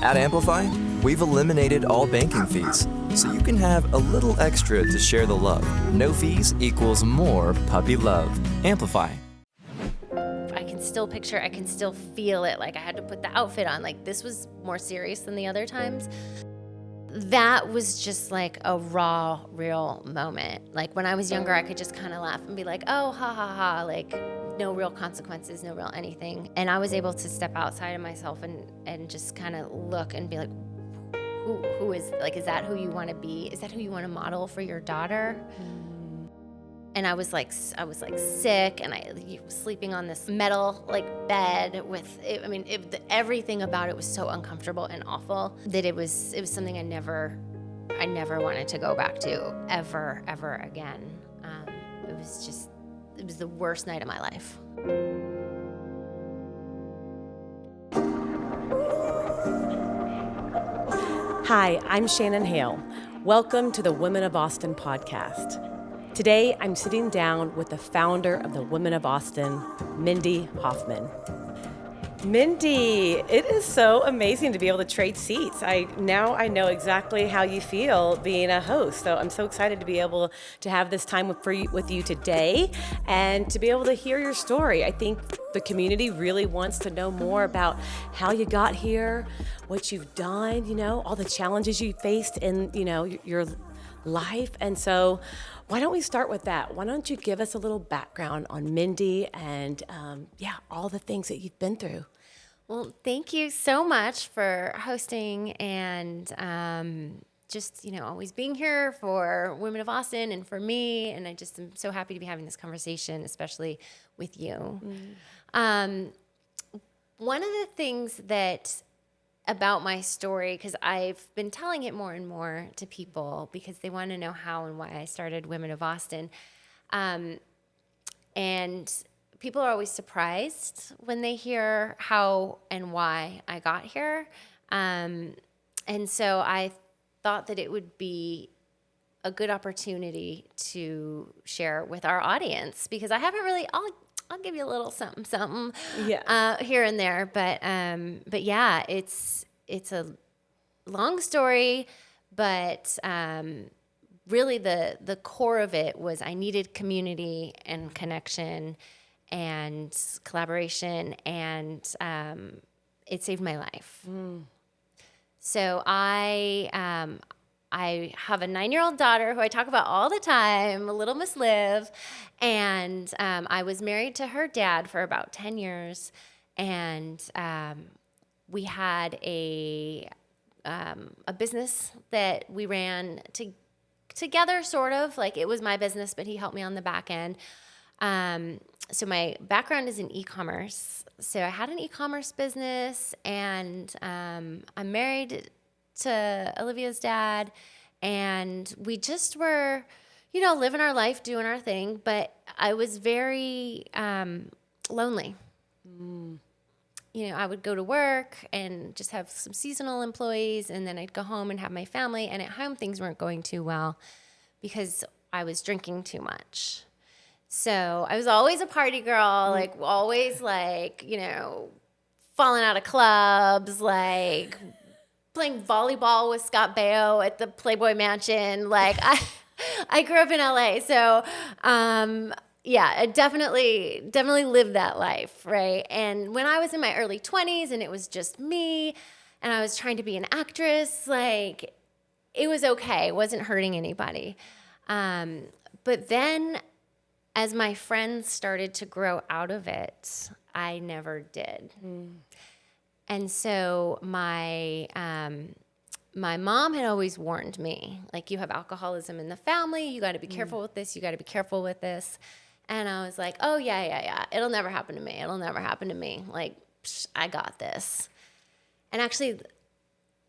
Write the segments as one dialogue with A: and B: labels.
A: At Amplify, we've eliminated all banking fees, so you can have a little extra to share the love. No fees equals more puppy love. Amplify.
B: I can still picture, I can still feel it. Like I had to put the outfit on. Like this was more serious than the other times. That was just like a raw, real moment. Like when I was younger, I could just kind of laugh and be like, oh, ha, ha, ha. Like no real consequences, no real anything. And I was able to step outside of myself and just kind of look and be like, who is, like, is that who you want to be? Is that who you want to model for your daughter? And I was like sick, and I was sleeping on this metal like bed with it. I mean, everything about it was so uncomfortable and awful that it was something I never wanted to go back to ever again. It was the worst night of my life.
C: Hi, I'm Shannan Hale. Welcome to the Women of Austin podcast. Today, I'm sitting down with the founder of the Women of Austin, Mindy Hofman. Mindy, it is so amazing to be able to trade seats. I know exactly how you feel being a host, so I'm so excited to be able to have this time with you today and to be able to hear your story. I think the community really wants to know more about how you got here, what you've done, all the challenges you faced in, your life. And so why don't we start with that? Why don't you give us a little background on Mindy and all the things that you've been through?
B: Well, thank you so much for hosting and just, always being here for Women of Austin and for me. And I just am so happy to be having this conversation, especially with you. One of the things that about my story, because I've been telling it more and more to people because they want to know how and why I started Women of Austin. And people are always surprised when they hear how and why I got here. And so I thought that it would be a good opportunity to share with our audience because I haven't really, I'll give you a little something here and there, but yeah, it's a long story, but really the core of it was I needed community and connection and collaboration, and it saved my life. So I have a 9-year-old daughter who I talk about all the time, little Miss Liv, and I was married to her dad for about 10 years, and we had a business that we ran together, sort of. Like it was my business, but he helped me on the back end. So my background is in e-commerce. So I had an e-commerce business, and I'm married to Olivia's dad, and we just were, living our life, doing our thing, but I was very lonely. I would go to work and just have some seasonal employees, and then I'd go home and have my family, and at home things weren't going too well because I was drinking too much. So I was always a party girl, like always falling out of clubs, like playing volleyball with Scott Baio at the Playboy Mansion. Like I grew up in LA, so I definitely lived that life, right? And when I was in my early 20s and it was just me and I was trying to be an actress, like it was okay. It wasn't hurting anybody. But then as my friends started to grow out of it, I never did. And so my mom had always warned me, like, you have alcoholism in the family. You got to be careful with this. You got to be careful with this. And I was like, oh, yeah. It'll never happen to me. It'll never happen to me. Like, I got this. And actually,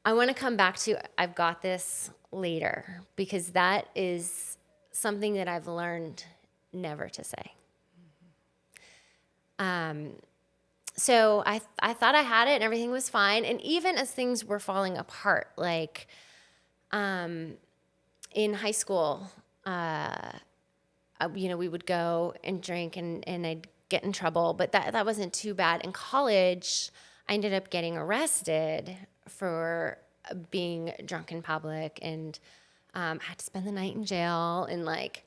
B: I want to come back to I've got this later because that is something that I've learned never to say. So I thought I had it and everything was fine. And even as things were falling apart, like in high school, we would go and drink and I'd get in trouble, but that wasn't too bad. In college, I ended up getting arrested for being drunk in public, and had to spend the night in jail, and like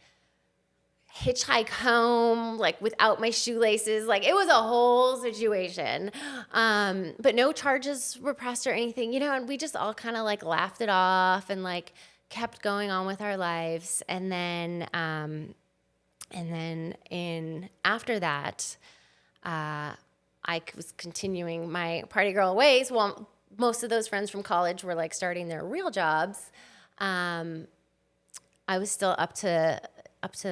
B: hitchhike home like without my shoelaces. Like it was a whole situation. But no charges were pressed or anything, and we just all kind of like laughed it off and like kept going on with our lives. And then after that, I was continuing my party girl ways. Well, most of those friends from college were like starting their real jobs. I was still up to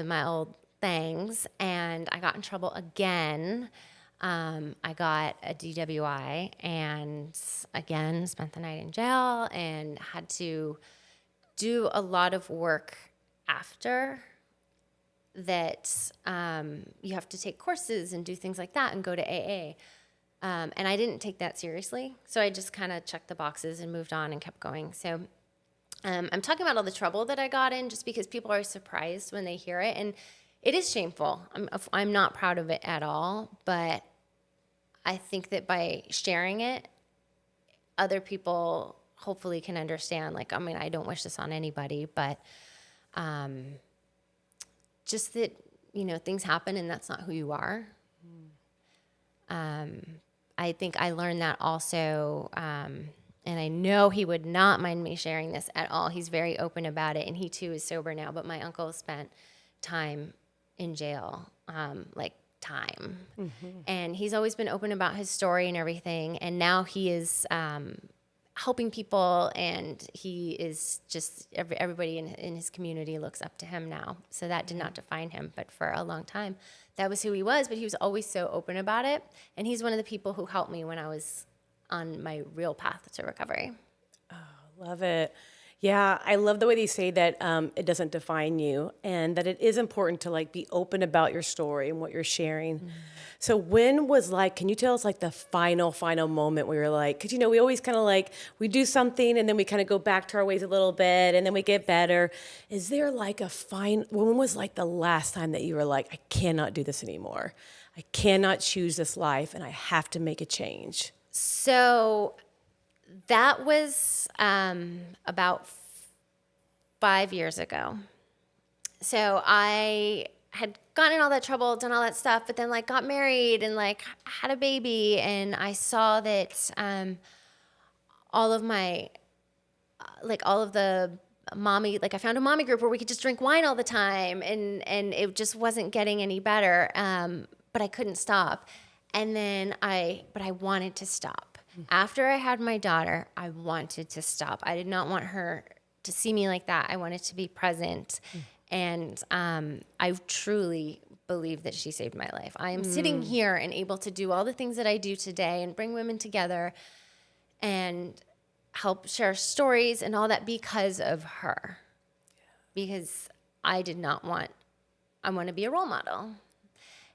B: my old things, and I got in trouble again. I got a DWI, and again spent the night in jail, and had to do a lot of work after that. You have to take courses and do things like that and go to AA. And I didn't take that seriously, so I just kind of checked the boxes and moved on and kept going. So I'm talking about all the trouble that I got in just because people are surprised when they hear it. And it is shameful. I'm not proud of it at all. But I think that by sharing it, other people hopefully can understand. Like, I mean, I don't wish this on anybody, but just that, things happen and that's not who you are. I think I learned that also, and I know he would not mind me sharing this at all. He's very open about it, and he too is sober now. But my uncle spent time in jail, and he's always been open about his story and everything. And now he is helping people, and he is just everybody in his community looks up to him now. So that did not define him, but for a long time, that was who he was. But he was always so open about it, and he's one of the people who helped me when I was on my real path to recovery.
C: Oh, love it. Yeah, I love the way they say that it doesn't define you, and that it is important to like be open about your story and what you're sharing. Mm-hmm. So when was can you tell us like the final moment where you're like, because we always kind of like, we do something and then we kind of go back to our ways a little bit and then we get better. Is there like when was like the last time that you were like, I cannot do this anymore. I cannot choose this life and I have to make a change?
B: So that was about 5 years ago. So I had gotten in all that trouble, done all that stuff, but then like got married and like had a baby, and I saw that all of the mommy, like I found a mommy group where we could just drink wine all the time, and it just wasn't getting any better, but I couldn't stop. And then I wanted to stop. After I had my daughter, I wanted to stop. I did not want her to see me like that. I wanted to be present. And I truly believe that she saved my life. I am sitting here and able to do all the things that I do today and bring women together and help share stories and all that because of her. Because I want to be a role model.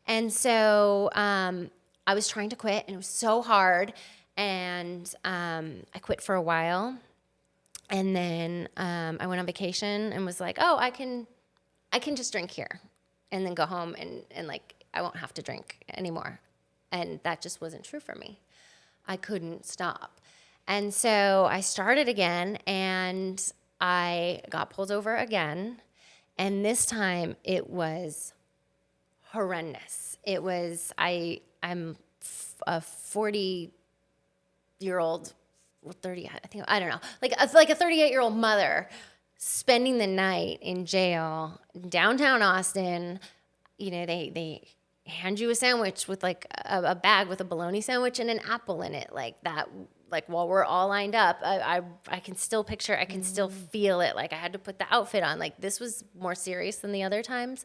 B: And so I was trying to quit, and it was so hard. And I quit for a while, and then I went on vacation and was like, oh, I can just drink here and then go home and like I won't have to drink anymore. And that just wasn't true for me. I couldn't stop. And so I started again, and I got pulled over again. And this time it was horrendous. It was, I'm a 40-year-old, 30, I think, I don't know, like a 38-year-old mother spending the night in jail, downtown Austin. They hand you a sandwich with like a bag with a bologna sandwich and an apple in it, like that. Like while we're all lined up, I can still picture, I can still feel it. Like I had to put the outfit on. Like this was more serious than the other times.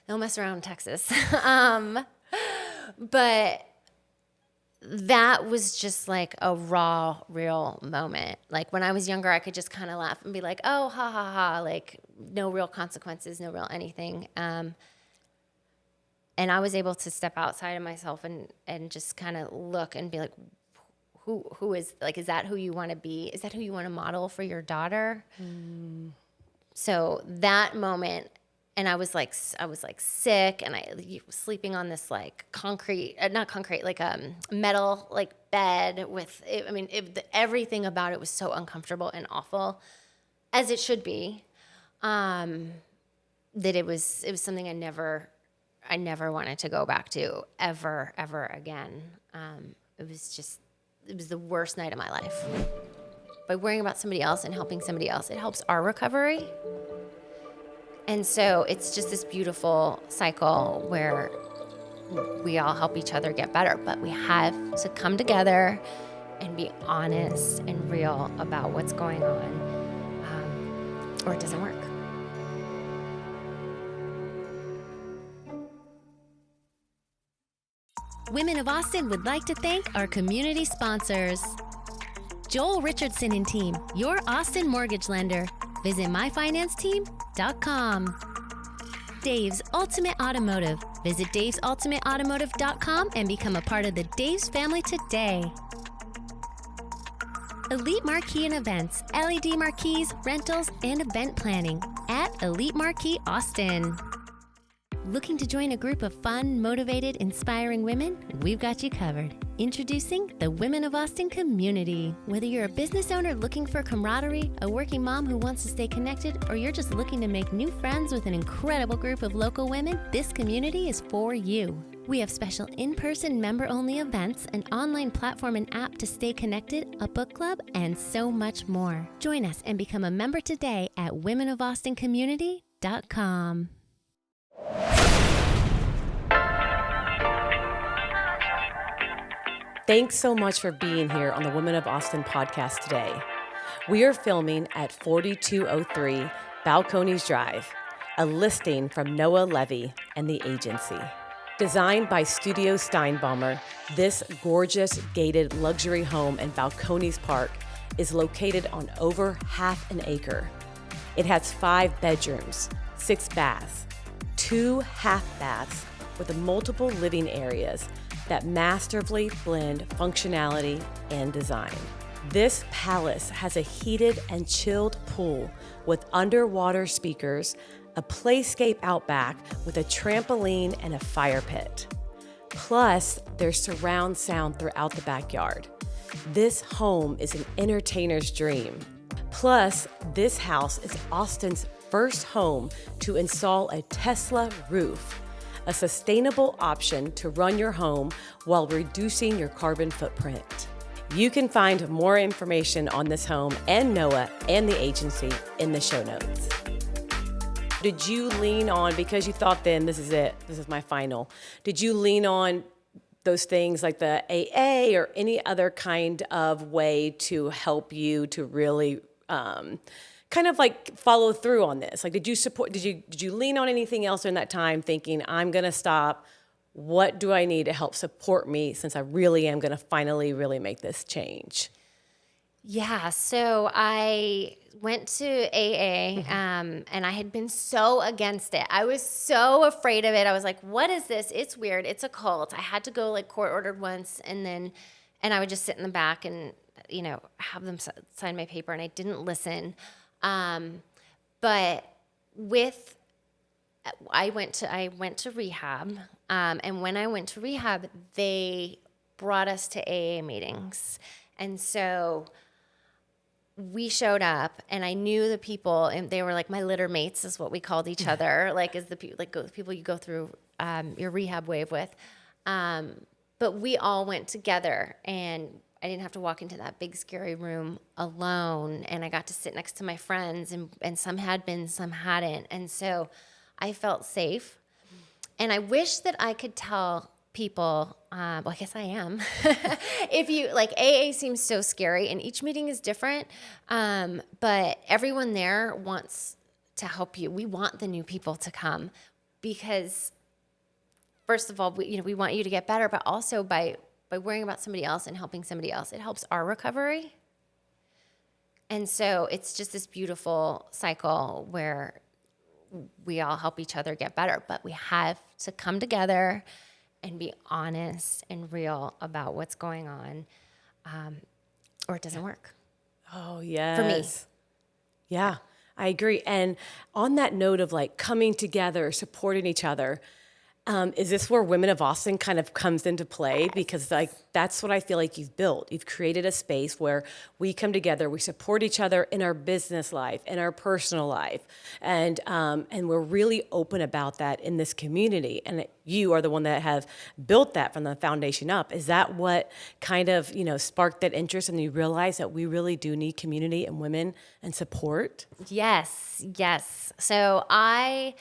B: Don't mess around in Texas. But that was just like a raw, real moment. Like when I was younger, I could just kind of laugh and be like, oh, ha, ha, ha. Like no real consequences, no real anything. And I was able to step outside of myself and just kind of look and be like, who is, like, is that who you want to be? Is that who you want to model for your daughter? So that moment I was like sick, and I was sleeping on this like not concrete, like metal like bed with. Everything about it was so uncomfortable and awful, as it should be. That it was something I never wanted to go back to ever again. It was the worst night of my life. By worrying about somebody else and helping somebody else, it helps our recovery. And so it's just this beautiful cycle where we all help each other get better, but we have to come together and be honest and real about what's going on, or it doesn't work.
D: Women of Austin would like to thank our community sponsors. Joel Richardson and Team, your Austin mortgage lender. Visit myfinancesteam.com. Dave's Ultimate Automotive. Visit davesultimateautomotive.com and become a part of the Dave's family today. Elite Marquee and Events, LED marquees, rentals, and event planning at Elite Marquee Austin. Looking to join a group of fun, motivated, inspiring women? We've got you covered. Introducing the Women of Austin community. Whether you're a business owner looking for camaraderie, a working mom who wants to stay connected, or you're just looking to make new friends with an incredible group of local women, this community is for you. We have special in-person member-only events, an online platform and app to stay connected, a book club, and so much more. Join us and become a member today at womenofaustin.community.com.
C: Thanks so much for being here on the Women of Austin podcast today. We are filming at 4203 Balcones Drive, a listing from Noah Levy and the agency. Designed by Studio Steinbaumer, this gorgeous gated luxury home in Balcones Park is located on over half an acre. It has 5 bedrooms, 6 baths, 2 half baths with multiple living areas that masterfully blend functionality and design. This palace has a heated and chilled pool with underwater speakers, a playscape out back with a trampoline and a fire pit. Plus, there's surround sound throughout the backyard. This home is an entertainer's dream. Plus, this house is Austin's first home to install a Tesla roof, a sustainable option to run your home while reducing your carbon footprint. You can find more information on this home and Noah and the agency in the show notes. Did you lean on, because you thought then, this is it, this is my final, did you lean on those things like the AA or any other kind of way to help you to really kind of like follow through on this? Like, did you lean on anything else during that time thinking, I'm going to stop? What do I need to help support me since I really am going to finally really make this change?
B: Yeah, so I went to AA, and I had been so against it. I was so afraid of it. I was like, what is this? It's weird. It's a cult. I had to go like court ordered once, and I would just sit in the back and, have them sign my paper, and I didn't listen. But I went to rehab, and when I went to rehab, they brought us to AA meetings, and so we showed up, and I knew the people, and they were like my litter mates, is what we called each other, like as the people you go through your rehab wave with. But we all went together, and I didn't have to walk into that big scary room alone, and I got to sit next to my friends, and some had been, some hadn't, and so I felt safe. And I wish that I could tell people, well, I guess I am, if you, like, AA seems so scary, and each meeting is different, but everyone there wants to help you. We want the new people to come because, first of all, we want you to get better, but also by worrying about somebody else and helping somebody else, it helps our recovery. And so it's just this beautiful cycle where we all help each other get better, but we have to come together and be honest and real about what's going on, or it doesn't work.
C: Oh, yes.
B: For me.
C: Yeah. I agree. And on that note of like coming together, supporting each other, is this where Women of Austin kind of comes into play? Because like that's what I feel like you've built. You've created a space where we come together, we support each other in our business life, in our personal life, and we're really open about that in this community. And you are the one that have built that from the foundation up. Is that what kind of sparked that interest, and you realize that we really do need community and women and support?
B: Yes. So I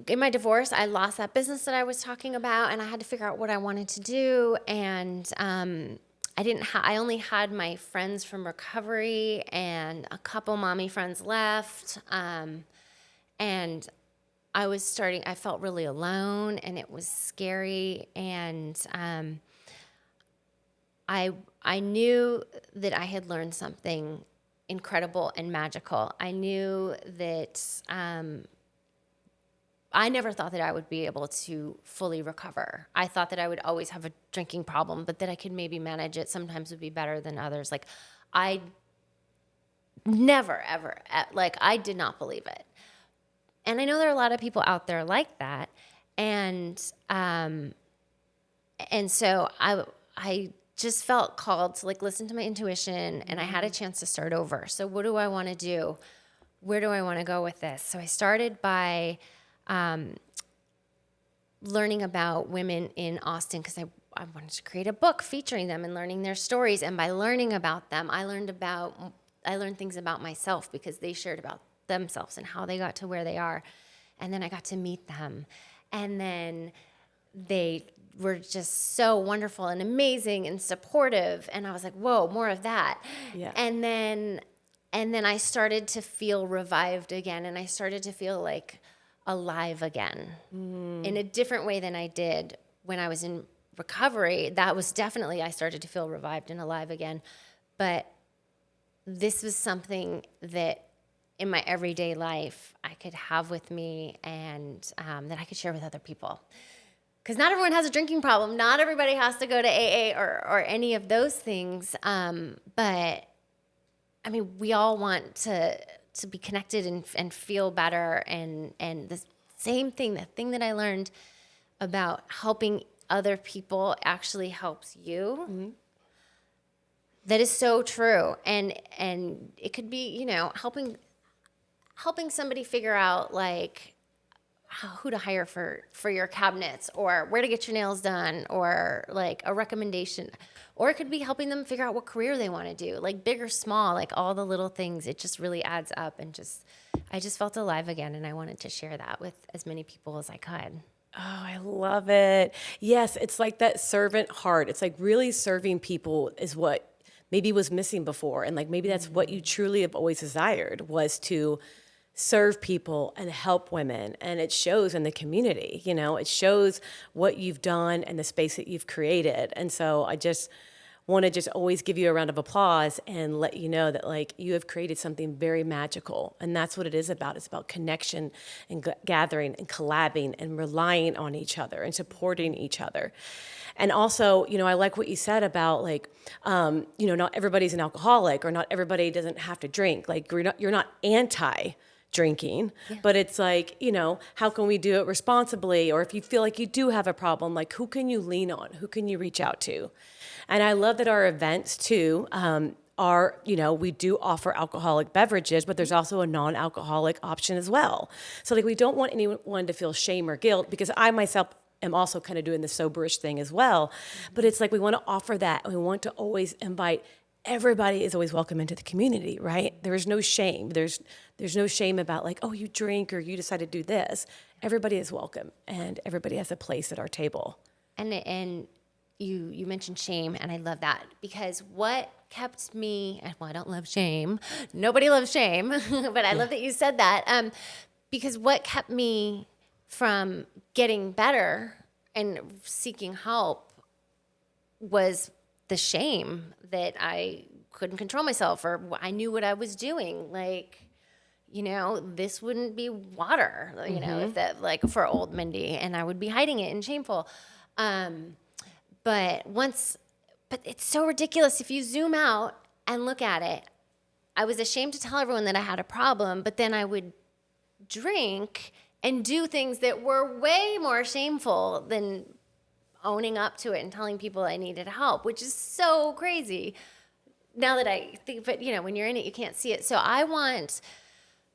B: in my divorce, I lost that business that I was talking about, and I had to figure out what I wanted to do. And I only had my friends from recovery and a couple mommy friends left. And I felt really alone, and it was scary. And I knew that I had learned something incredible and magical. I knew that I never thought that I would be able to fully recover. I thought that I would always have a drinking problem, but that I could maybe manage it. Sometimes would be better than others. Like I never, ever, I did not believe it. And I know there are a lot of people out there like that. And so I just felt called to like listen to my intuition, and I had a chance to start over. So what do I want to do? Where do I want to go with this? So I started by learning about women in Austin, because I wanted to create a book featuring them and learning their stories. And by learning about them, I learned things about myself, because they shared about themselves and how they got to where they are. And then I got to meet them. And then they were just so wonderful and amazing and supportive. And I was like, whoa, more of that.
C: Yeah.
B: And then I started to feel revived again. And I started to feel like alive again in a different way than I did when I was in recovery. That was definitely, I started to feel revived and alive again. But this was something that in my everyday life I could have with me, and that I could share with other people. Because not everyone has a drinking problem. Not everybody has to go to AA or any of those things. But I mean, we all want to be connected and feel better. And the same thing, the thing that I learned about helping other people actually helps you. Mm-hmm. That is so true. And it could be, helping somebody figure out like who to hire for your cabinets, or where to get your nails done, or like a recommendation. Or it could be helping them figure out what career they want to do, like big or small, like all the little things. It just really adds up, and I just felt alive again, and I wanted to share that with as many people as I could.
C: Oh, I love it. Yes, it's like that servant heart. It's like really serving people is what maybe was missing before. And like maybe that's what you truly have always desired, was to serve people and help women. And it shows in the community, it shows what you've done and the space that you've created. And so I just want to just always give you a round of applause and let you know that like you have created something very magical. And that's what it is about. It's about connection and gathering and collabing and relying on each other and supporting each other. And also, I like what you said about like, not everybody's an alcoholic, or not everybody doesn't have to drink. Like you're not anti-drinking, but it's like, how can we do it responsibly? Or if you feel like you do have a problem, like who can you lean on? Who can you reach out to? And I love that our events too are, we do offer alcoholic beverages, but there's also a non-alcoholic option as well. So like we don't want anyone to feel shame or guilt, because I myself am also kind of doing the soberish thing as well. But it's like we want to offer that, and we want to always invite everybody is always welcome into the community, right? There is no shame. There's no shame about like, oh, you drink or you decide to do this. Everybody is welcome, and everybody has a place at our table.
B: And you mentioned shame, and I love that, because what kept me, well, I don't love shame. Nobody loves shame, but I love that you said that, because what kept me from getting better and seeking help was the shame that I couldn't control myself, or I knew what I was doing. Like, this wouldn't be water, if that, like for old Mindy, and I would be hiding it and shameful. But it's so ridiculous. If you zoom out and look at it, I was ashamed to tell everyone that I had a problem, but then I would drink and do things that were way more shameful than owning up to it and telling people I needed help, which is so crazy. Now that I think, but when you're in it, you can't see it. So I want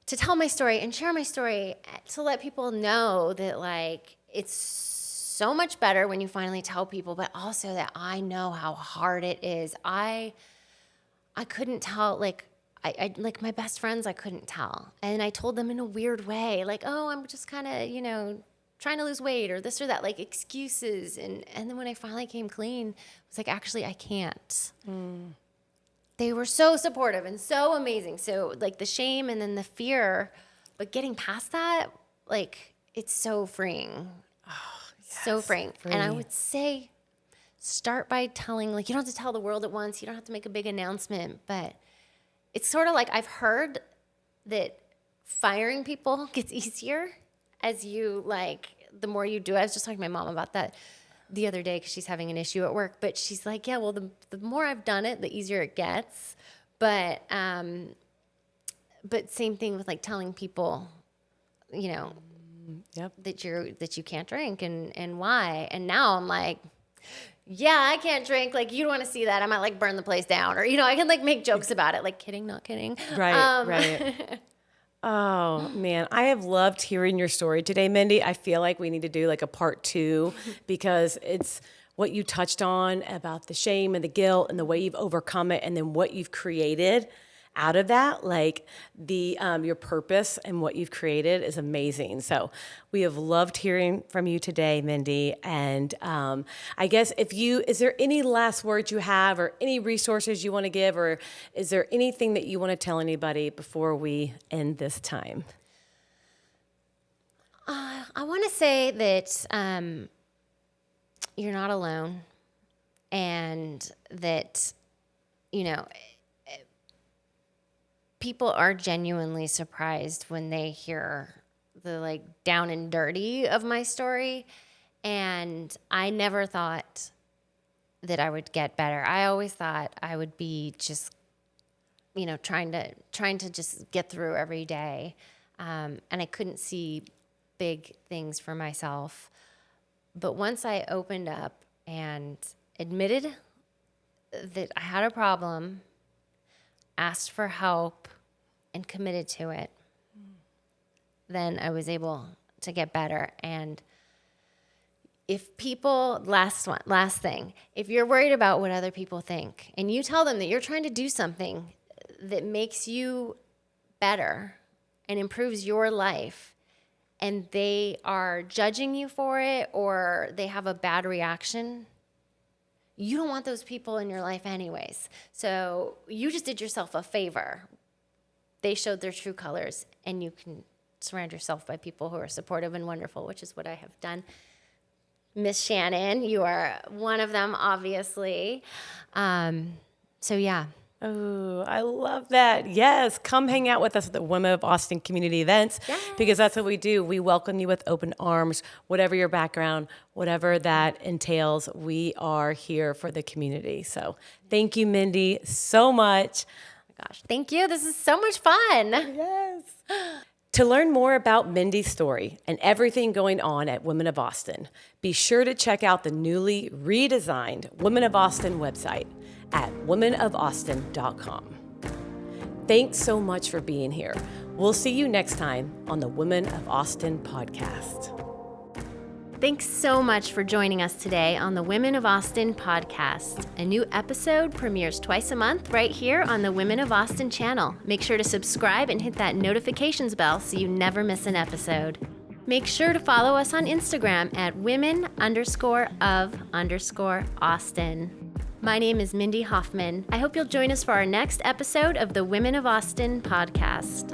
B: to tell my story and share my story to let people know that like it's so much better when you finally tell people, but also that I know how hard it is. I couldn't tell, like I like my best friends, I couldn't tell. And I told them in a weird way, like, oh, I'm just kind of, trying to lose weight or this or that, like excuses. And then when I finally came clean, I was like, actually, I can't. They were so supportive and so amazing. So like the shame and then the fear, but getting past that, like it's so freeing. Oh, yes, so freeing. And I would say start by telling, like you don't have to tell the world at once. You don't have to make a big announcement, but it's sort of like I've heard that firing people gets easier as you the more you do it. I was just talking to my mom about that the other day because she's having an issue at work, but she's like, yeah, well, the more I've done it, the easier it gets. But same thing with like telling people, that you can't drink and why. And now I'm like, yeah, I can't drink. Like, you don't want to see that. I might like burn the place down or, I can like make jokes about it. Like kidding, not kidding.
C: Right, right. Oh, man. I have loved hearing your story today, Mindy. I feel like we need to do like a part 2 because it's what you touched on about the shame and the guilt and the way you've overcome it and then what you've created out of that. Like your purpose and what you've created is amazing. So we have loved hearing from you today, Mindy. And I guess is there any last words you have or any resources you want to give, or is there anything that you want to tell anybody before we end this time?
B: I want to say that you're not alone and that, people are genuinely surprised when they hear the like down and dirty of my story. And I never thought that I would get better. I always thought I would be just, trying to just get through every day. And I couldn't see big things for myself. But once I opened up and admitted that I had a problem, asked for help, and committed to it, then I was able to get better. And if people, last thing, if you're worried about what other people think and you tell them that you're trying to do something that makes you better and improves your life, and they are judging you for it or they have a bad reaction, you don't want those people in your life anyways. So you just did yourself a favor. They showed their true colors, and you can surround yourself by people who are supportive and wonderful, which is what I have done. Miss Shannan, you are one of them, obviously. So yeah.
C: Oh, I love that. Yes. Come hang out with us at the Women of Austin community events, because that's what we do. We welcome you with open arms, whatever your background, whatever that entails. We are here for the community. So thank you, Mindy, so much.
B: Oh my gosh. Thank you. This is so much fun.
C: Yes. To learn more about Mindy's story and everything going on at Women of Austin, be sure to check out the newly redesigned Women of Austin website at womenofaustin.com. Thanks so much for being here. We'll see you next time on the Women of Austin podcast.
B: Thanks so much for joining us today on the Women of Austin podcast. A new episode premieres twice a month right here on the Women of Austin channel. Make sure to subscribe and hit that notifications bell so you never miss an episode. Make sure to follow us on Instagram at women_of_Austin. My name is Mindy Hofman. I hope you'll join us for our next episode of the Women of Austin podcast.